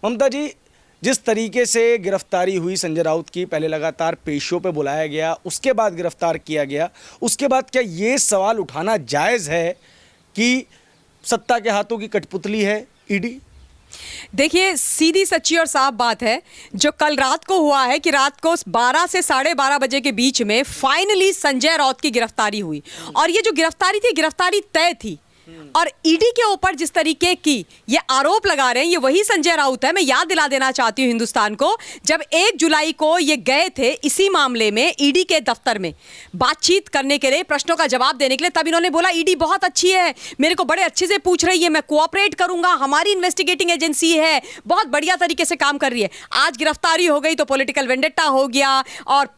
ममता जी, जिस तरीके से गिरफ्तारी हुई संजय राउत की, पहले लगातार पेशियों पे बुलाया गया, उसके बाद गिरफ्तार किया गया, उसके बाद क्या ये सवाल उठाना जायज़ है कि सत्ता के हाथों की कठपुतली है ईडी? देखिए, सीधी सच्ची और साफ बात है, जो कल रात को हुआ है कि रात को 12 से 12:30 बजे के बीच में फाइनली संजय राउत की गिरफ्तारी हुई। और ये जो गिरफ्तारी थी, गिरफ्तारी तय थी। और ईडी के ऊपर जिस तरीके की ये आरोप लगा रहे हैं, ये वही संजय राउत है। मैं याद दिला देना चाहती हूं हिंदुस्तान को, जब 1 जुलाई को ये गए थे इसी मामले में ईडी के दफ्तर में बातचीत करने के लिए, प्रश्नों का जवाब देने के लिए, तब इन्होंने बोला ईडी बहुत अच्छी है, मेरे को बड़े अच्छे से पूछ रही है, मैं कोऑपरेट करूंगा, हमारी इन्वेस्टिगेटिंग एजेंसी है, बहुत बढ़िया तरीके से काम कर रही है। आज गिरफ्तारी हो गई तो पॉलिटिकल वेंडेट्टा हो गया और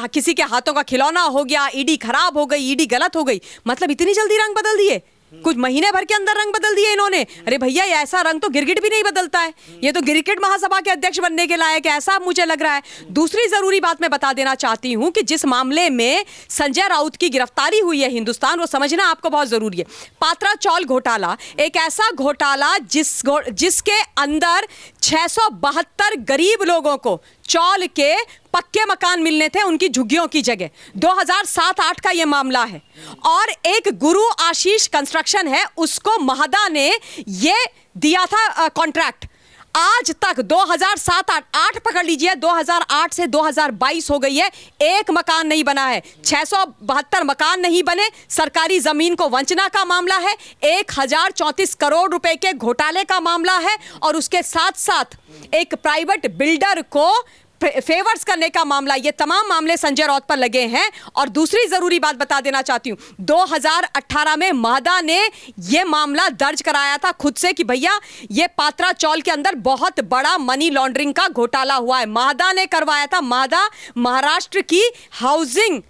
किसी के हाथों का खिलौना हो गया, ईडी खराब हो गई, ईडी गलत हो गई। मतलब इतनी जल्दी रंग बदल दिए, कुछ महीने भर के अंदर रंग बदल दिए इन्होंने। अरे भैया, ऐसा रंग तो गिरगिट भी नहीं बदलता है, ये तो गिरगिट महासभा के अध्यक्ष बनने के लायक है, ऐसा मुझे लग रहा है। दूसरी जरूरी बात मैं बता देना चाहती हूं कि जिस मामले में संजय राउत की गिरफ्तारी हुई है हिंदुस्तान, वो समझना आपको बहुत जरूरी है। पात्रा चौल घोटाला एक ऐसा घोटाला जिसके अंदर 672 गरीब लोगों को चौल के पक्के मकान मिलने थे उनकी झुग्गियों की जगह। 2007-8 का यह मामला है। और एक गुरु आशीष कंस्ट्रक्शन है, उसको महदा ने ये दिया था कॉन्ट्रैक्ट। आज तक 2007-8 पकड़ लीजिए, 2008 से 2022 हो गई है, एक मकान नहीं बना है। 672 मकान नहीं बने, सरकारी जमीन को वंचना का मामला है, 1034 करोड़ रुपए के घोटाले का मामला है, और उसके साथ साथ एक प्राइवेट बिल्डर को फेवर्स करने का मामला। ये तमाम मामले संजय राउत पर लगे हैं। और दूसरी जरूरी बात बता देना चाहती हूं, 2018 में महदा ने यह मामला दर्ज कराया था खुद से कि भैया ये पात्रा चौल के अंदर बहुत बड़ा मनी लॉन्ड्रिंग का घोटाला हुआ है। महदा ने करवाया था। महदा महाराष्ट्र की हाउसिंग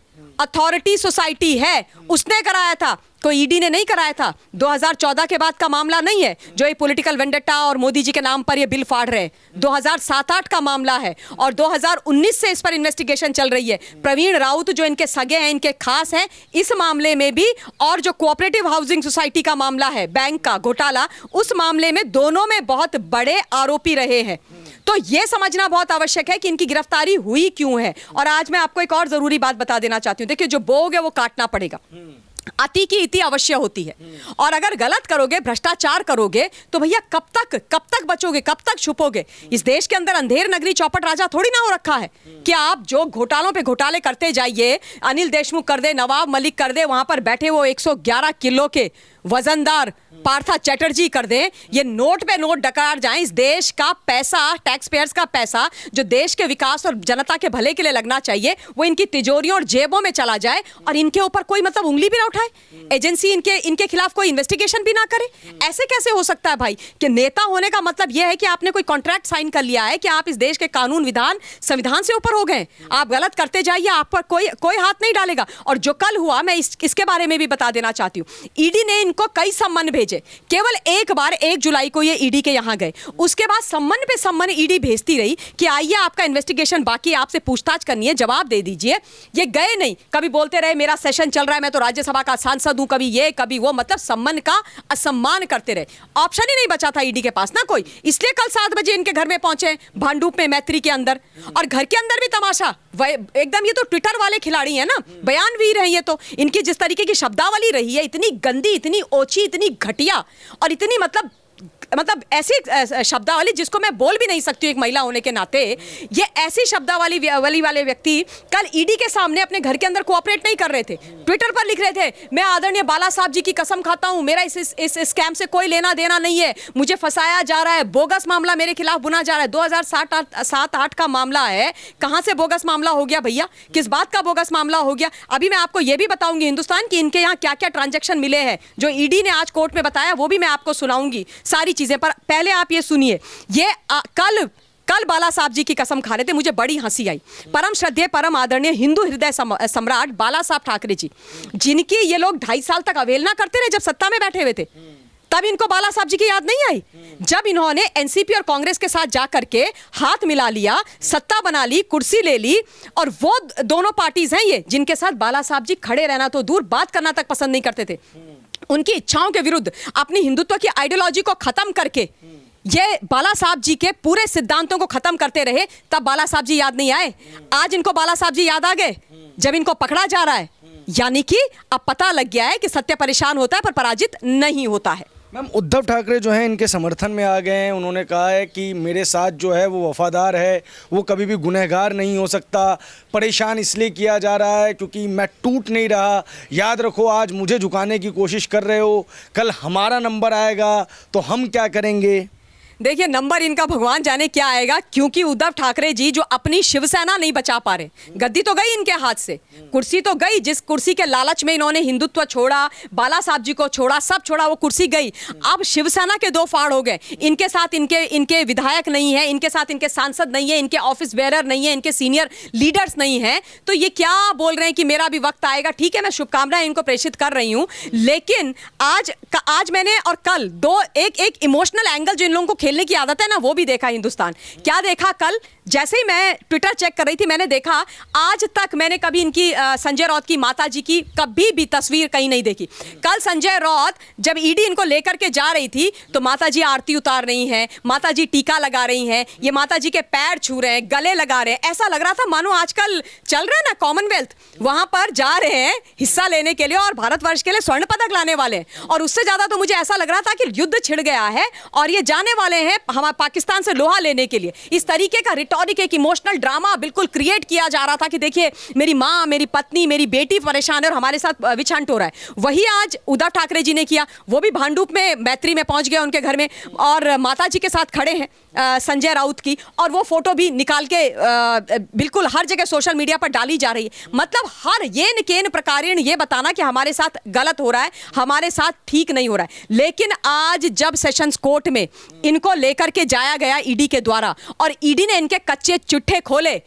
अथॉरिटी सोसाइटी है, उसने कराया था, कोई ईडी ने नहीं कराया था। 2014 के बाद का मामला नहीं है जो ये पॉलिटिकल वेंडेट्टा और मोदी जी के नाम पर ये बिल फाड़ रहे हैं। 2007-8 का मामला है और 2019 से इस पर इन्वेस्टिगेशन चल रही है। प्रवीण राउत जो इनके सगे हैं, इनके खास हैं इस मामले में भी, और जो कोऑपरेटिव हाउसिंग सोसाइटी का मामला है, बैंक का घोटाला, उस मामले में दोनों में बहुत बड़े आरोपी रहे हैं। तो यह समझना बहुत आवश्यक है कि इनकी गिरफ्तारी हुई क्यों है। और आज मैं आपको एक और जरूरी बात बता देना चाहती हूं। देखिए, जो बोग है वो काटना पड़ेगा, अति की इति अवश्य होती है। और अगर गलत करोगे, भ्रष्टाचार करोगे, तो भैया कब तक बचोगे, कब तक छुपोगे? इस देश के अंदर अंधेर नगरी चौपट राजा थोड़ी ना हो रखा है कि आप जो घोटालों पे घोटाले करते जाइए, अनिल देशमुख कर दे, नवाब मलिक कर दे, वहां पर बैठे वो 111 किलो के वजनदार पार्था चैटर्जी कर दे, ये नोट पे नोट डकार जाएं। इस देश का पैसा, टैक्स पेयर्स का पैसा जो देश के विकास और जनता के भले के लिए लगना चाहिए, वो इनकी तिजोरियों और जेबों में चला जाए और इनके ऊपर कोई मतलब उंगली भी ना उठाए, एजेंसी इनके खिलाफ कोई इन्वेस्टिगेशन भी ना करे। ऐसे कैसे हो सकता है भाई? कि नेता होने का मतलब यह है कि आपने कोई कॉन्ट्रैक्ट साइन कर लिया है कि आप इस देश के कानून, विधान, संविधान से ऊपर हो गए। आप गलत करते जाइए, आप पर कोई हाथ नहीं डालेगा। और जो कल हुआ, मैं इसके बारे में भी बता देना चाहती हूँ। ईडी ने इनको कई सम्मन भेजे, केवल एक बार 1 जुलाई को ये ईडी के यहां गए, उसके बाद सम्मन पे सम्मन ईडी भेजती रही कि आइए आपका इन्वेस्टिगेशन बाकी, आपसे पूछताछ करनी है, जवाब दे दीजिए। ये गए नहीं, कभी बोलते रहे मेरा सेशन चल रहा है, मैं तो राज्यसभा का सांसद हूं, कभी ये कभी वो, मतलब सम्मन का असम्मान करते रहे। ऑप्शन ही नहीं बचा था ईडी के पास ना कोई, इसलिए कल 7 बजे इनके घर में पहुंचे, भांडुप में, मैत्री के अंदर। और घर के अंदर भी तमाशा एकदम, ये तो ट्विटर वाले खिलाड़ी हैं ना, बयानवीर हैं ये तो। इनकी जिस तरीके की शब्दावली रही है, इतनी गंदी, इतनी ओछी, इतनी घटिया और इतनी मतलब ऐसी शब्दावली जिसको मैं बोल भी नहीं सकती हूँ एक महिला होने के नाते। ये ऐसी शब्दावली वाले व्यक्ति कल ईडी के सामने अपने घर के अंदर कोऑपरेट नहीं कर रहे थे, ट्विटर पर लिख रहे थे, मैं आदरणीय बाला साहब जी की कसम खाता हूँ, मेरा इस स्कैम से कोई लेना देना नहीं है, मुझे फंसाया जा रहा है, बोगस मामला मेरे खिलाफ बुना जा रहा है। 2007-8 का मामला है, कहाँ से बोगस मामला हो गया भैया? किस बात का बोगस मामला हो गया? अभी मैं आपको यह भी बताऊंगी हिंदुस्तान की इनके यहाँ क्या क्या ट्रांजैक्शन मिले हैं, जो ईडी ने आज कोर्ट में बताया, वो भी मैं आपको सुनाऊंगी सारी चीजें। पर पहले आप ये सुनिए, ये कल बाला साहब जी की कसम खा रहे थे, मुझे बड़ी हंसी आई। परम श्रद्धेय, परम आदरणीय हिंदू हृदय सम्राट बाला साहब ठाकरे जी, जिनकी ये लोग 2.5 साल तक अवहेलना करते रहे जब सत्ता में बैठे हुए थे, तब इनको बाला साहब जी की याद नहीं आई? जब इन्होंने एनसीपी और कांग्रेस के साथ जाकर के हाथ मिला लिया, सत्ता बना ली, कुर्सी ले ली, और वो दोनों पार्टीज हैं ये जिनके साथ बाला साहब जी खड़े रहना तो दूर, बात करना तक पसंद नहीं करते थे। उनकी इच्छाओं के विरुद्ध अपनी हिंदुत्व की आइडियोलॉजी को खत्म करके ये बाला साहब जी के पूरे सिद्धांतों को खत्म करते रहे, तब बाला साहब जी याद नहीं आए। आज इनको बाला साहब जी याद आ गए जब इनको पकड़ा जा रहा है। यानी कि अब पता लग गया है कि सत्य परेशान होता है पर पराजित नहीं होता है। मैम, उद्धव ठाकरे जो हैं इनके समर्थन में आ गए हैं। उन्होंने कहा है कि मेरे साथ जो है वो वफादार है, वो कभी भी गुनहगार नहीं हो सकता। परेशान इसलिए किया जा रहा है क्योंकि मैं टूट नहीं रहा। याद रखो, आज मुझे झुकाने की कोशिश कर रहे हो, कल हमारा नंबर आएगा तो हम क्या करेंगे। देखिए, नंबर इनका भगवान जाने क्या आएगा, क्योंकि उद्धव ठाकरे जी जो अपनी शिवसेना नहीं बचा पा रहे। गद्दी तो गई इनके हाथ से, कुर्सी तो गई, जिस कुर्सी के लालच में इन्होंने हिंदुत्व छोड़ा, बाला साहब जी को छोड़ा, सब छोड़ा, वो कुर्सी गई। अब शिवसेना के दो फाड़ हो गए। इनके साथ इनके विधायक नहीं है, इनके साथ इनके सांसद नहीं है, इनके ऑफिस बेरर नहीं है, इनके सीनियर लीडर्स नहीं है। तो ये क्या बोल रहे हैं कि मेरा भी वक्त आएगा। ठीक है, मैं शुभकामनाएं इनको प्रेषित कर रही हूं, लेकिन आज मैंने और कल दो एक इमोशनल एंगल जो इन लोगों को खेलने की आदत है ना, वो भी देखा हिंदुस्तान। क्या देखा कल, जैसे ही मैं ट्विटर चेक कर रही थी, मैंने देखा आज तक मैंने कभी इनकी संजय राउत की माता जी की कभी भी तस्वीर कहीं नहीं देखी। कल संजय राउत जब ईडी इनको लेकर के जा रही थी तो माता जी आरती उतार रही हैं, माता जी टीका लगा रही हैं, ये माता जी के पैर छू रहे हैं, गले लगा रहे हैं। ऐसा लग रहा था मानो आजकल चल रहे हैं ना कॉमनवेल्थ, वहां पर जा रहे हैं हिस्सा लेने के लिए और भारतवर्ष के लिए स्वर्ण पदक लाने वाले हैं। और उससे ज्यादा तो मुझे ऐसा लग रहा था कि युद्ध छिड़ गया है और ये जाने वाले हैं हमारे पाकिस्तान से लोहा लेने के लिए। इस तरीके का रिटॉरिक, एक इमोशनल ड्रामा बिल्कुल क्रिएट किया जा रहा था कि देखिए मेरी माँ, मेरी पत्नी, मेरी बेटी परेशान है और हमारे साथ विच हंट हो रहा है। वही आज उद्धव ठाकरे जी ने किया। वो भी भांडुप में मैत्री में पहुंच गए उनके घर में और माता जी के साथ खड़े हैं संजय राउत की, और वो फोटो भी निकाल के बिल्कुल हर जगह सोशल मीडिया पर डाली जा रही है। मतलब हर येन केन प्रकारेण ये बताना कि हमारे साथ गलत हो रहा है, हमारे साथ ठीक नहीं हो रहा है। लेकिन आज जब सेशंस कोर्ट में इनको लेकर के जाया गया ईडी के द्वारा और ईडी ने इनके कच्चे चिट्ठे खोले,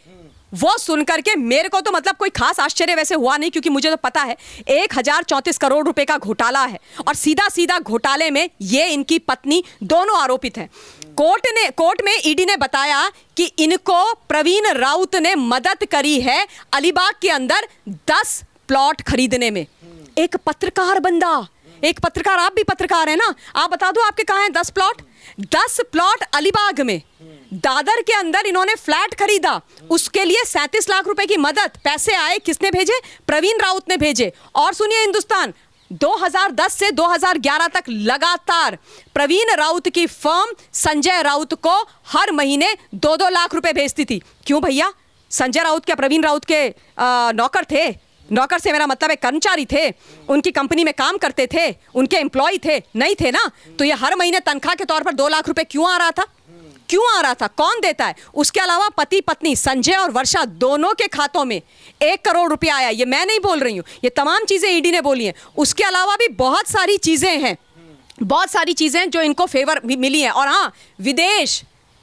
वो सुनकर के मेरे को तो मतलब कोई खास आश्चर्य वैसे हुआ नहीं, क्योंकि मुझे तो पता है 1034 करोड़ रुपए का घोटाला है और सीधा सीधा घोटाले में ये इनकी पत्नी दोनों आरोपित हैं। कोर्ट में ईडी ने बताया कि इनको प्रवीण राउत ने मदद करी है अलीबाग के अंदर 10 प्लॉट खरीदने में। एक पत्रकार बंदा, एक पत्रकार, आप भी पत्रकार है ना, आप बता दो आपके कहाँ हैं 10 प्लॉट? 10 प्लॉट अलीबाग में, दादर के अंदर इन्होंने फ्लैट खरीदा, उसके लिए 37 लाख रुपए की मदद। पैसे आए, किसने भेजे? प्रवीण राउत ने भेजे। और सुनिए हिंदुस्तान, 2010 से 2011 तक लगातार प्रवीण राउत की फर्म संजय राउत को हर महीने 2-2 लाख रुपए भेजती थी। क्यों भैया? संजय राउत क्या प्रवीण राउत के नौकर थे? नौकर से मेरा मतलब है कर्मचारी थे, उनकी कंपनी में काम करते थे, उनके एम्प्लॉय थे? नहीं थे ना। तो ये हर महीने तनख्वाह के तौर पर 2 लाख रुपए क्यों आ रहा था? क्यों आ रहा था? कौन देता है? उसके अलावा पति पत्नी संजय और वर्षा दोनों के खातों में 1 करोड़ रुपया आया। ये मैं नहीं बोल रही हूं, ये तमाम चीजें ईडी ने बोली हैं। उसके अलावा भी बहुत सारी चीजें हैं, बहुत सारी चीजें जो इनको फेवर मिली हैं। और हाँ,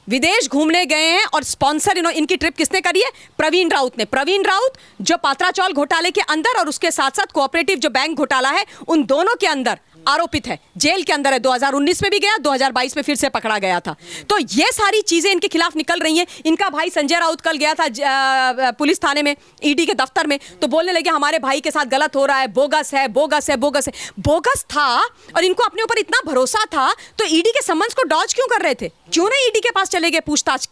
विदेश घूमने गए हैं और स्पॉन्सर इनकी ट्रिप किसने करी है? प्रवीण राउत ने। प्रवीण राउत जो पात्राचौल घोटाले के अंदर और उसके साथ साथ कोऑपरेटिव जो बैंक घोटाला है, उन दोनों के अंदर आरोपित है, जेल के अंदर है। 2019 में भी गया, 2022 में फिर से पकड़ा गया था। तो ये सारी चीजें इनके खिलाफ निकल रही हैं। इनका भाई संजय राउत कल गया था पुलिस थाने में, ईडी के दफ्तर में, तो बोलने लगे हमारे भाई के साथ गलत हो रहा है, बोगस है, बोगस है, बोगस है। बोगस था और इनको अपने ऊपर इतना भरोसा था, तो ईडी के समन्स को डॉज क्यों कर रहे थे? क्यों नहीं ईडी के पास चले गए पूछताछ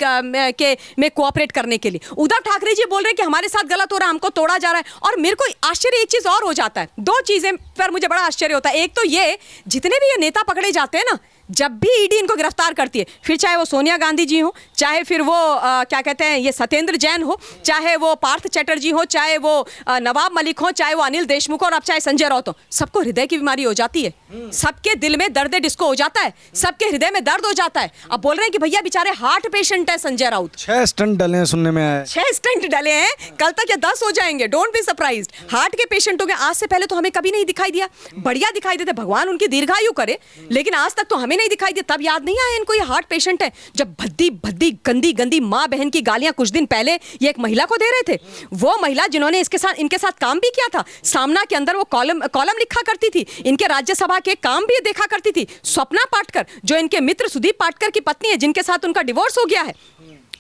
में कोऑपरेट करने के लिए? उद्धव ठाकरे जी बोल रहे हैं कि हमारे साथ गलत हो रहा है, हमको तोड़ा जा रहा है। और मेरे को आश्चर्य एक चीज और हो जाता है, 2 चीजें पर मुझे बड़ा आश्चर्य होता है। एक तो ये, जितने भी ये नेता पकड़े जाते हैं ना, जब भी ईडी इनको गिरफ्तार करती है, फिर चाहे वो सोनिया गांधी जी हो, चाहे फिर वो क्या कहते हैं ये सत्येंद्र जैन हो, चाहे वो पार्थ चटर्जी हो, चाहे वो नवाब मलिक हो, चाहे वो अनिल देशमुख हो, और अब चाहे संजय राउत हो, सबको हृदय की बीमारी हो जाती है। सबके दिल में दर्द डिस्को हो जाता है, सबके हृदय में दर्द हो जाता है। अब बोल रहे हैं कि भैया बेचारे हार्ट पेशेंट है संजय राउत। 6 स्टंट डले हैं, सुनने में आया। 6 स्टंट डले हैं, कल तक ये 10 हो जाएंगे। Don't be surprised. हार्ट के पेशेंट हो गए। आज से पहले तो हमें कभी नहीं दिखाई दिया, बढ़िया दिखाई देते, भगवान उनकी दीर्घायु करे, लेकिन आज तक तो हमें नहीं दिखाई दिया। तब याद नहीं आया इनको ये हार्ट पेशेंट है, जब भद्दी भद्दी गंदी गंदी माँ बहन की गालियां कुछ दिन पहले ये एक महिला को दे रहे थे। वो महिला जिन्होंने इनके साथ काम भी किया था, सामना के अंदर वो कॉलम लिखा करती थी, इनके राज्यसभा के काम भी देखा करती थी, स्वप्ना पाटकर, जो इनके मित्र सुदीप पाटकर की पत्नी है, जिनके साथ उनका डिवोर्स हो गया है।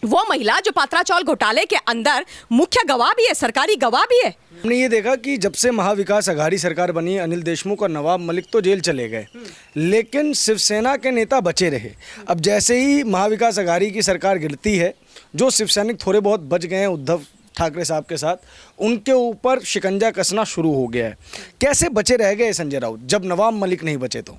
वो महिला जो पात्राचौल घोटाले के अंदर मुख्य गवाह भी है, सरकारी गवाह भी है, हमने ये देखा कि जब से महाविकास अघाड़ी सरकार बनी, अनिल देशमुख और नवाब मलिक तो जेल चले गए, लेकिन शिवसेना के नेता बचे रहे। अब जैसे ही महाविकास अघाड़ी की सरकार गिरती है, जो शिव सैनिक थोड़े बहुत बच गए हैं उद्धव ठाकरे साहब के साथ, उनके ऊपर शिकंजा कसना शुरू हो गया है। कैसे बचे रह गए संजय राउत जब नवाब मलिक नहीं बचे? तो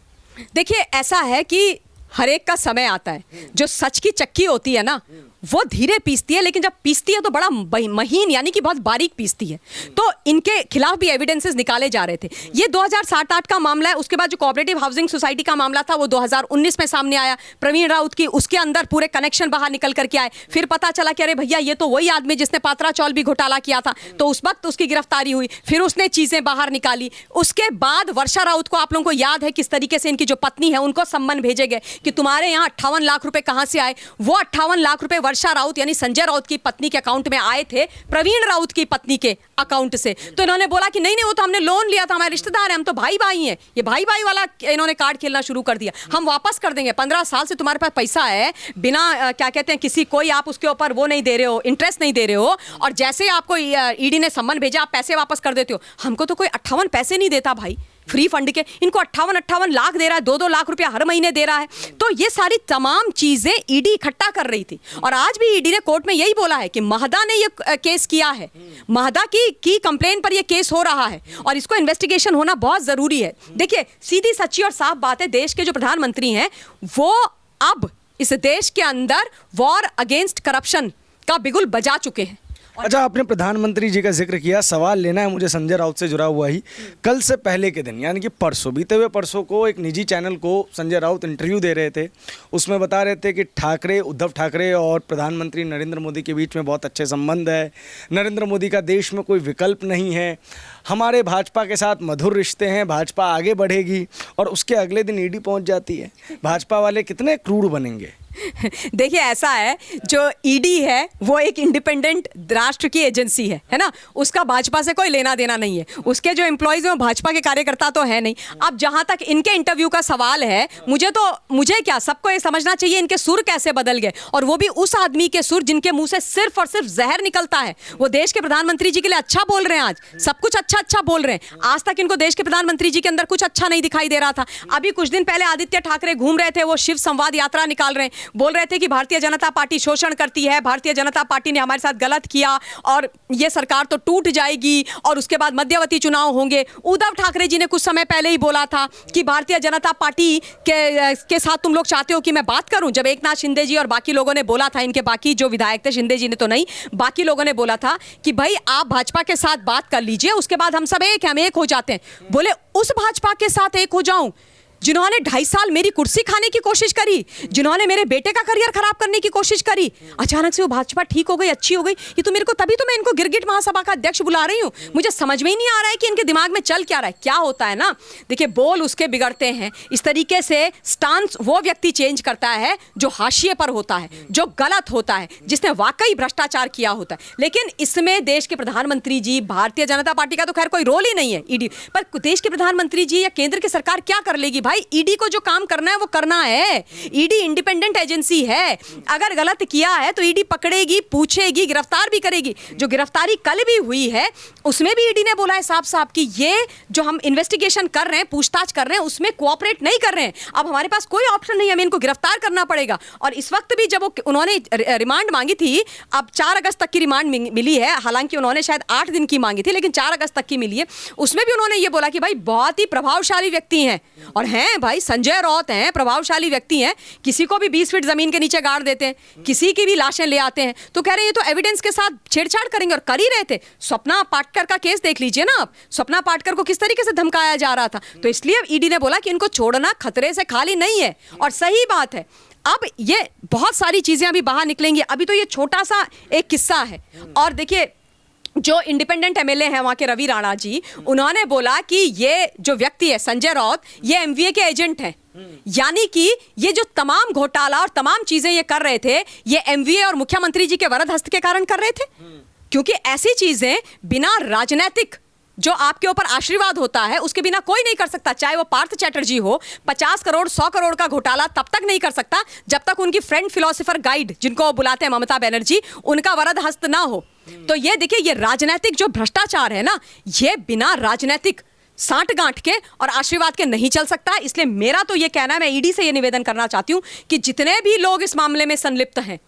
देखिए, ऐसा है कि हर एक का समय आता है। जो सच की चक्की होती है ना, वो धीरे पीसती है, लेकिन जब पीसती है तो बड़ा महीन यानी कि बहुत बारीक पीसती है। तो इनके खिलाफ भी एविडेंसेस निकाले जा रहे थे। ये 2007-8 का मामला है। उसके बाद जो कोऑपरेटिव हाउसिंग सोसाइटी का मामला था वो 2019 में सामने आया, प्रवीण राउत की, उसके अंदर पूरे कनेक्शन बाहर निकल करके आए। फिर पता चला कि अरे भैया ये तो वही आदमी जिसने पात्रा चौल भी घोटाला किया था, तो उस वक्त उसकी गिरफ्तारी हुई। फिर उसने चीजें बाहर निकाली। उसके बाद वर्षा राउत को, आप लोगों को याद है किस तरीके से इनकी जो पत्नी है उनको सम्मन भेजे गए कि तुम्हारे यहाँ 58 लाख रुपए कहां से आए। वो 58 लाख रुपए वर्षा राउत यानी संजय राउत की पत्नी के अकाउंट में आए थे, प्रवीण राउत की पत्नी के अकाउंट से। तो इन्होंने बोला कि नहीं नहीं, वो तो हमने लोन लिया था, हमारे रिश्तेदार हैं, हम तो भाई भाई हैं। ये भाई भाई वाला इन्होंने कार्ड खेलना शुरू कर दिया। हम वापस कर देंगे, 15 साल से तुम्हारे पास पैसा है, बिना क्या कहते हैं किसी कोई आप उसके ऊपर वो नहीं दे रहे हो, इंटरेस्ट नहीं दे रहे हो, और जैसे ही आपको ईडी ने सम्मन भेजा आप पैसे वापस कर देते हो। हमको तो कोई 58 पैसे नहीं देता भाई फ्री फंड के, इनको 58 लाख दे रहा है, 2-2 लाख रुपया हर महीने दे रहा है। तो ये सारी तमाम चीजें ईडी इकट्ठा कर रही थी। और आज भी ईडी ने कोर्ट में यही बोला है कि महदा ने ये केस किया है, महदा की कंप्लेन पर ये केस हो रहा है और इसको इन्वेस्टिगेशन होना बहुत जरूरी है। देखिए, सीधी सच्ची और साफ बात है, देश के जो प्रधानमंत्री हैं वो अब इस देश के अंदर वॉर अगेंस्ट करप्शन का बिगुल बजा चुके हैं। अच्छा, आपने प्रधानमंत्री जी का जिक्र किया, सवाल लेना है मुझे संजय राउत से जुड़ा हुआ ही। कल से पहले के दिन यानी कि परसों, बीते हुए परसों को एक निजी चैनल को संजय राउत इंटरव्यू दे रहे थे। उसमें बता रहे थे कि उद्धव ठाकरे और प्रधानमंत्री नरेंद्र मोदी के बीच में बहुत अच्छे संबंध है, नरेंद्र मोदी का देश में कोई विकल्प नहीं है, हमारे भाजपा के साथ मधुर रिश्ते हैं, भाजपा आगे बढ़ेगी। और उसके अगले दिन ईडी पहुंच जाती है। भाजपा वाले कितने क्रूर बनेंगे? देखिए, ऐसा है, जो ईडी है वो एक इंडिपेंडेंट राष्ट्र की एजेंसी है ना, उसका भाजपा से कोई लेना देना नहीं है। उसके जो एम्प्लॉयज हैं वो भाजपा के कार्यकर्ता तो है नहीं। अब जहां तक इनके इंटरव्यू का सवाल है, मुझे क्या, सबको ये समझना चाहिए इनके सुर कैसे बदल गए, और वो भी उस आदमी के सुर जिनके मुंह से सिर्फ और सिर्फ जहर निकलता है। वो देश के प्रधानमंत्री जी के लिए अच्छा बोल रहे हैं, आज सब कुछ अच्छा बोल रहे हैं। आज तक इनको देश के प्रधानमंत्री जी के अंदर कुछ अच्छा नहीं दिखाई दे रहा था। अभी कुछ दिन पहले आदित्य ठाकरे घूम रहे थे, वो शिव संवाद यात्रा निकाल रहे हैं, बोल रहे थे कि भारतीय जनता पार्टी शोषण करती है, भारतीय जनता पार्टी ने हमारे साथ गलत किया और ये सरकार तो टूट जाएगी और उसके बाद मध्यवर्ती चुनाव होंगे। उद्धव ठाकरे जी ने कुछ समय पहले ही बोला था कि भारतीय जनता पार्टी के साथ तुम लोग चाहते हो कि मैं बात करूं। जब एकनाथ शिंदे जी और बाकी लोगों ने बोला था, इनके बाकी जो विधायक थे, शिंदे जी ने तो नहीं, बाकी लोगों ने बोला था कि भाई आप भाजपा के साथ बात कर लीजिए, उसके बाद हम सब हम एक हो जाते हैं। बोले उस भाजपा के साथ एक हो जाऊं जिन्होंने 2.5 साल मेरी कुर्सी खाने की कोशिश करी, जिन्होंने मेरे बेटे का करियर खराब करने की कोशिश करी, अचानक से वो भाजपा ठीक हो गई, अच्छी हो गई। ये तो मेरे को, तभी तो मैं इनको गिरगिट महासभा का अध्यक्ष बुला रही हूँ। मुझे समझ में ही नहीं आ रहा है कि इनके दिमाग में चल क्या रहा है। क्या होता है ना, देखिए, बोल उसके बिगड़ते हैं। इस तरीके से स्टांस वो व्यक्ति चेंज करता है जो हाशिए पर होता है, जो गलत होता है, जिसने वाकई भ्रष्टाचार किया होता है। लेकिन इसमें देश के प्रधानमंत्री जी, भारतीय जनता पार्टी का तो खैर कोई रोल ही नहीं है ईडी पर, देश के प्रधानमंत्री जी या केंद्र की सरकार क्या कर लेगी भाई? ईडी को जो काम करना है वो करना है। ईडी इंडिपेंडेंट एजेंसी है, अगर गलत किया है तो ईडी पकड़ेगी, पूछेगी, गिरफ्तार भी करेगी। जो गिरफ्तारी कल भी हुई है उसमें भी ईडी ने बोला है साफ साफ कि ये जो हम इन्वेस्टिगेशन कर रहे हैं, पूछताछ कर रहे हैं, उसमें कोऑपरेट नहीं कर रहे हैं। अब हमारे पास कोई ऑप्शन नहीं है, हमें इनको गिरफ्तार करना पड़ेगा। और इस वक्त भी जब उन्होंने रिमांड मांगी थी, अब 4 अगस्त तक की रिमांड मिली है, हालांकि उन्होंने शायद 8 दिन की मांगी थी, लेकिन 4 अगस्त तक की मिली है। उसमें भी उन्होंने ये बोला कि भाई बहुत ही प्रभावशाली व्यक्ति हैं, और हैं भाई, संजय राउत हैं, प्रभावशाली व्यक्ति हैं, किसी को भी 20 फीट जमीन के नीचे गाड़ देते हैं, किसी की भी लाशें ले आते हैं। तो कह रहे हैं ये तो एविडेंस के साथ छेड़छाड़ करेंगे, और कर ही रहे थे। स्वप्ना पाटकर का केस देख लीजिए ना आप, स्वप्ना पाटकर को किस तरीके से धमकाया जा रहा था। तो इसलिए ईडी ने बोला कि इनको छोड़ना खतरे से खाली नहीं है, और सही बात है। अब ये बहुत सारी चीजें अभी बाहर निकलेंगी। अभी तो ये छोटा सा एक किस्सा है। और देखिए, जो इंडिपेंडेंट एमएलए हैं वहां के रवि राणा जी, उन्होंने बोला कि ये जो व्यक्ति है संजय राउत, ये एमवीए के एजेंट हैं। यानी कि ये जो तमाम घोटाला और तमाम चीजें ये कर रहे थे, ये एमवीए और मुख्यमंत्री जी के वरद हस्त के कारण कर रहे थे। क्योंकि ऐसी चीजें बिना राजनीतिक जो आपके ऊपर आशीर्वाद होता है उसके बिना कोई नहीं कर सकता। चाहे वो पार्थ चैटर्जी हो, 50 करोड़ 100 करोड़ का घोटाला तब तक नहीं कर सकता जब तक उनकी फ्रेंड फिलोसोफर गाइड, जिनको बुलाते हैं ममता बनर्जी, उनका वरद हस्त ना हो। तो ये देखिए, ये राजनीतिक जो भ्रष्टाचार है ना, ये बिना राजनीतिक साठ गांठ के और आशीर्वाद के नहीं चल सकता। इसलिए मेरा तो ये कहना है, मैं ईडी से ये निवेदन करना चाहती हूं कि जितने भी लोग इस मामले में संलिप्त हैं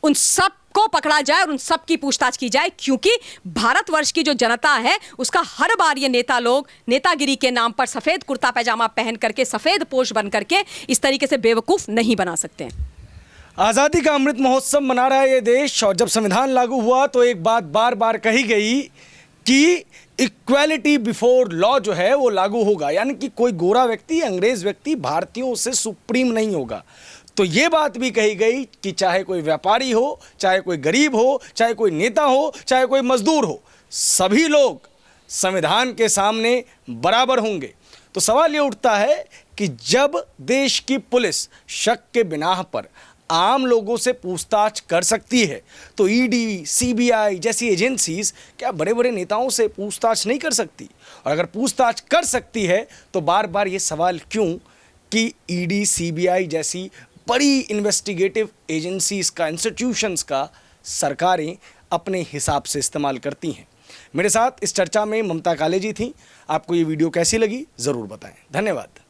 उन सब को पकड़ा जाए और उन सब की पूछताछ की जाए, क्योंकि भारतवर्ष की जो जनता है उसका हर बार ये नेता लोग नेतागिरी के नाम पर सफेद कुर्ता पैजामा पहन करके, सफेद पोश बन करके इस तरीके से बेवकूफ नहीं बना सकते हैं। आज़ादी का अमृत महोत्सव मना रहा है ये देश, और जब संविधान लागू हुआ तो एक बात बार बार कही गई कि इक्वालिटी बिफोर लॉ जो है वो लागू होगा, यानी कि कोई गोरा व्यक्ति, अंग्रेज व्यक्ति भारतीयों से सुप्रीम नहीं होगा। तो ये बात भी कही गई कि चाहे कोई व्यापारी हो, चाहे कोई गरीब हो, चाहे कोई नेता हो, चाहे कोई मजदूर हो, सभी लोग संविधान के सामने बराबर होंगे। तो सवाल ये उठता है कि जब देश की पुलिस शक के बिनाह पर आम लोगों से पूछताछ कर सकती है, तो ईडी, सीबीआई जैसी एजेंसीज क्या बड़े बड़े नेताओं से पूछताछ नहीं कर सकती? और अगर पूछताछ कर सकती है तो बार बार ये सवाल क्यों कि ईडी, सीबीआई जैसी बड़ी इन्वेस्टिगेटिव एजेंसीज का, इंस्टीट्यूशंस का सरकारें अपने हिसाब से इस्तेमाल करती हैं? मेरे साथ इस चर्चा में ममता कालेजी थी। आपको ये वीडियो कैसी लगी ज़रूर बताएं। धन्यवाद।